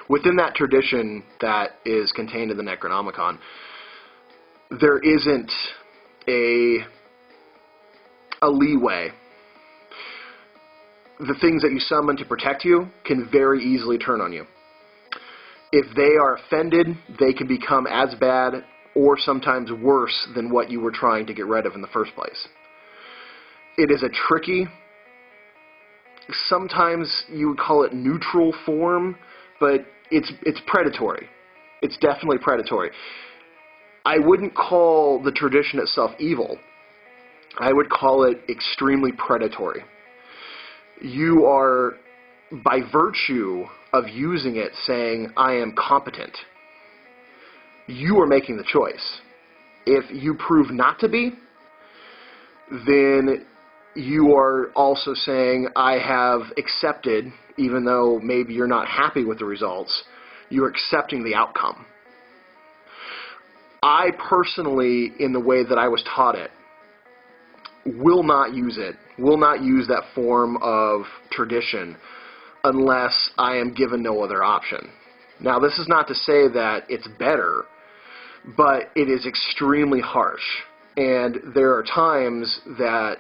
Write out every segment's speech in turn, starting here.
within that tradition that is contained in the Necronomicon, there isn't a leeway. The things that you summon to protect you can very easily turn on you. If they are offended, they can become as bad or sometimes worse than what you were trying to get rid of in the first place. It is a tricky, sometimes you would call it neutral form, but it's predatory. It's definitely predatory. I wouldn't call the tradition itself evil. I would call it extremely predatory. You are, by virtue of using it, saying, I am competent. You are making the choice. If you prove not to be, then you are also saying, I have accepted, even though maybe you're not happy with the results, you're accepting the outcome. I personally, in the way that I was taught it, will not use it, will not use that form of tradition unless I am given no other option. Now, this is not to say that it's better, but it is extremely harsh. And there are times that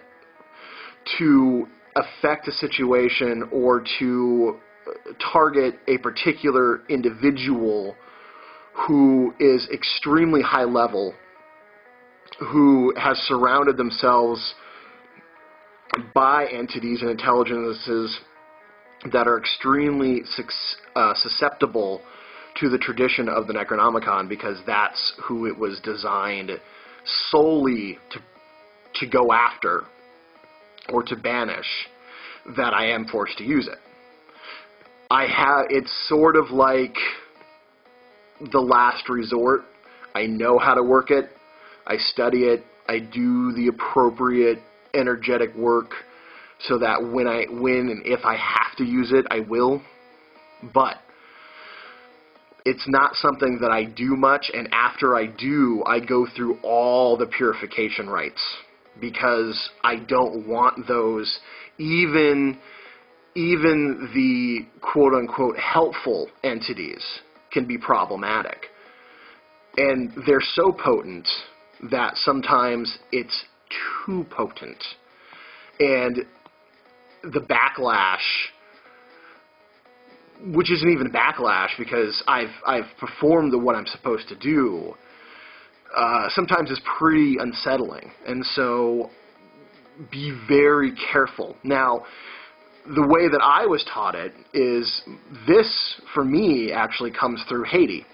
to affect a situation or to target a particular individual who is extremely high level, who has surrounded themselves by entities and intelligences that are extremely susceptible to the tradition of the Necronomicon, because that's who it was designed solely to go after or to banish, that I am forced to use it. It's sort of like the last resort. I know how to work it. I study it. I do the appropriate energetic work so that when and if I have to use it, I will. But it's not something that I do much, and after I do, I go through all the purification rites, because I don't want those, even the quote-unquote helpful entities can be problematic. And they're so potent that sometimes it's too potent. And the backlash, which isn't even a backlash because I've performed what I'm supposed to do, sometimes is pretty unsettling. And so be very careful. Now, the way that I was taught it is, this, for me, actually comes through Haiti.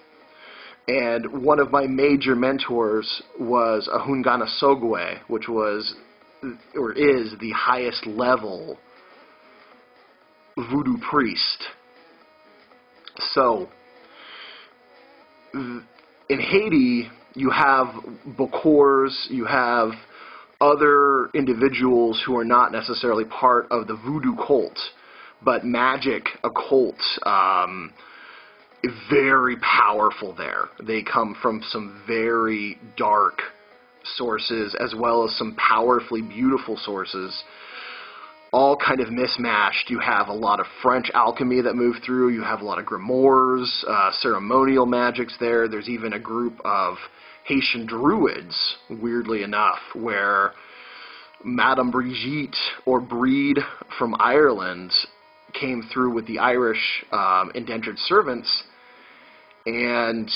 And one of my major mentors was a Hungana Sogwe, which was, or is, the highest level voodoo priest. So, in Haiti, you have Bokors, you have other individuals who are not necessarily part of the voodoo cult, but magic occult, very powerful there. They come from some very dark sources as well as some powerfully beautiful sources, all kind of mismatched. You have a lot of French alchemy that move through. You have a lot of grimoires, ceremonial magics there. There's even a group of Haitian druids, weirdly enough, where Madame Brigitte, or Breed from Ireland, came through with the Irish indentured servants, and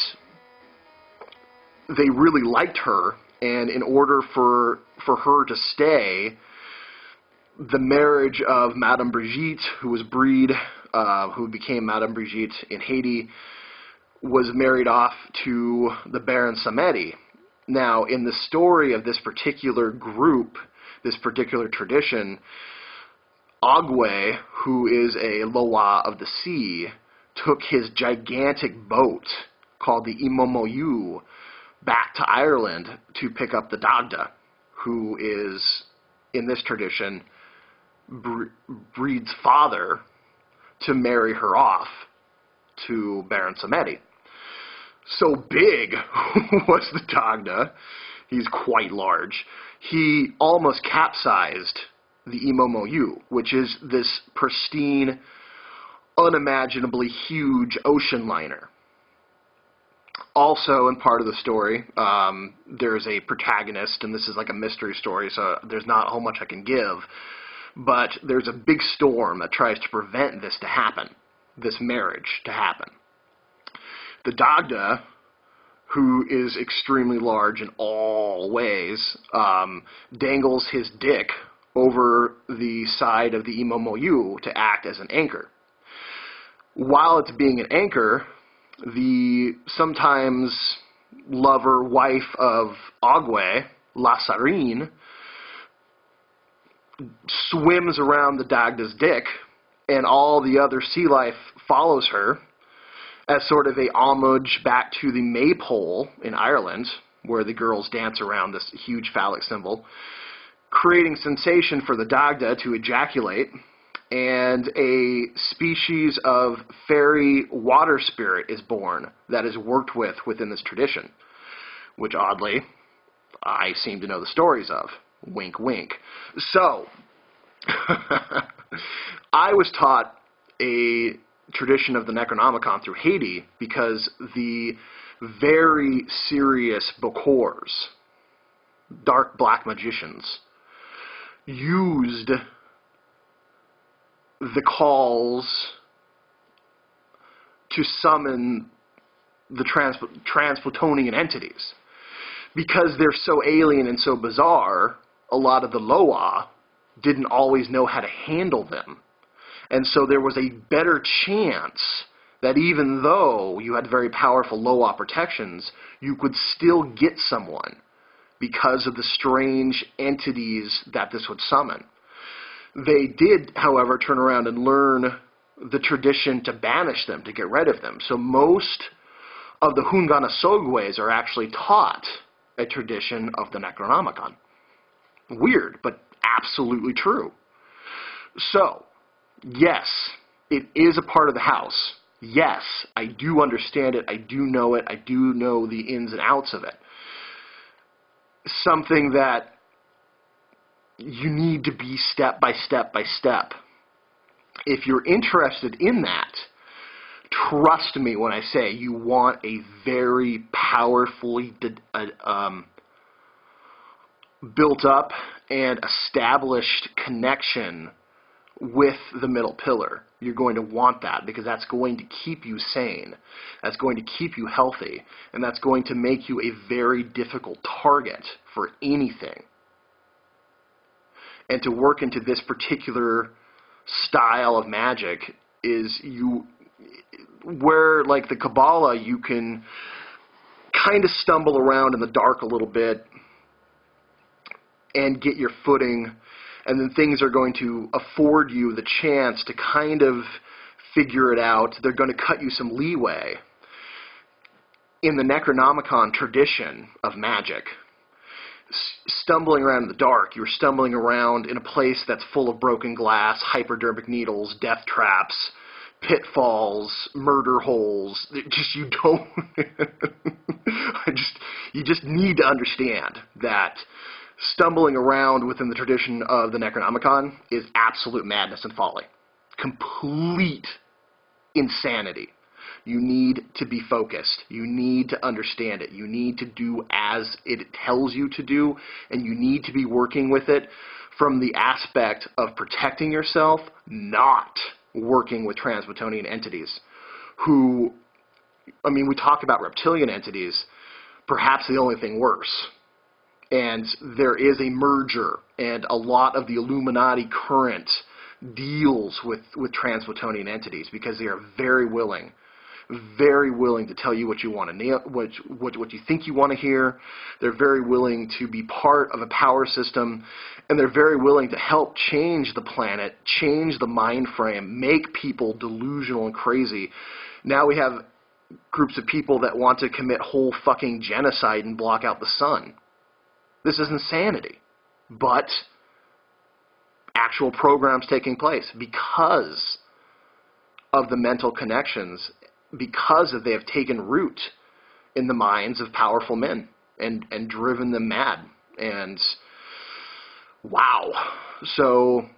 they really liked her, and in order for her to stay, the marriage of Madame Brigitte, who was Breed, who became Madame Brigitte in Haiti, was married off to the Baron Samedi. Now, in the story of this particular group, this particular tradition, Ogwe, who is a Loa of the sea, took his gigantic boat, called the Imomoyu, back to Ireland to pick up the Dagda, who is, in this tradition, Breed's father, to marry her off to Baron Samedi. So big was the Dagda, he's quite large, he almost capsized the Imomoyu, which is this pristine, unimaginably huge ocean liner. Also, in part of the story, there's a protagonist, and this is like a mystery story, so there's not a whole much I can give, but there's a big storm that tries to prevent this to happen, this marriage to happen. The Dagda, who is extremely large in all ways, dangles his dick over the side of the Imomoyu to act as an anchor. While it's being an anchor, the sometimes lover, wife of Agwe, La Sarine, swims around the Dagda's dick, and all the other sea life follows her as sort of a homage back to the maypole in Ireland, where the girls dance around this huge phallic symbol, creating sensation for the Dagda to ejaculate, and a species of fairy water spirit is born that is worked with within this tradition, which oddly I seem to know the stories of. Wink, wink. So, I was taught a tradition of the Necronomicon through Haiti because the very serious Bokors, dark black magicians, used the calls to summon the Transplatonian entities. Because they're so alien and so bizarre, a lot of the Loa didn't always know how to handle them. And so there was a better chance that even though you had very powerful Loa protections, you could still get someone because of the strange entities that this would summon. They did, however, turn around and learn the tradition to banish them, to get rid of them. So most of the Hungana Sogwes are actually taught a tradition of the Necronomicon. Weird, but absolutely true. So, yes, it is a part of the house. Yes, I do understand it. I do know it. I do know the ins and outs of it. Something that you need to be step by step by step. If you're interested in that, trust me when I say you want a very powerfully built up and established connection with the middle pillar. You're going to want that because that's going to keep you sane. That's going to keep you healthy. And that's going to make you a very difficult target for anything. And to work into this particular style of magic is where, like the Kabbalah, you can kind of stumble around in the dark a little bit and get your footing, and then things are going to afford you the chance to kind of figure it out. They're going to cut you some leeway. In the Necronomicon tradition of magic, stumbling around in the dark, you're stumbling around in a place that's full of broken glass, hypodermic needles, death traps, pitfalls, murder holes. You just need to understand that stumbling around within the tradition of the Necronomicon is absolute madness and folly. Complete insanity. You need to be focused. You need to understand it. You need to do as it tells you to do, and you need to be working with it from the aspect of protecting yourself, not working with Transplatonian entities who, I mean, we talk about reptilian entities, perhaps the only thing worse. And there is a merger, and a lot of the Illuminati current deals with Transplatonian entities because they are very willing to tell you what you want to what you think you want to hear. They're very willing to be part of a power system, and they're very willing to help change the planet, change the mind frame, make people delusional and crazy. Now we have groups of people that want to commit whole fucking genocide and block out the sun. This is insanity. But actual programs taking place because of the mental connections, because they have taken root in the minds of powerful men and driven them mad. And wow. So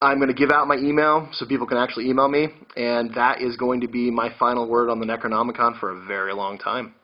I'm going to give out my email so people can actually email me, and that is going to be my final word on the Necronomicon for a very long time.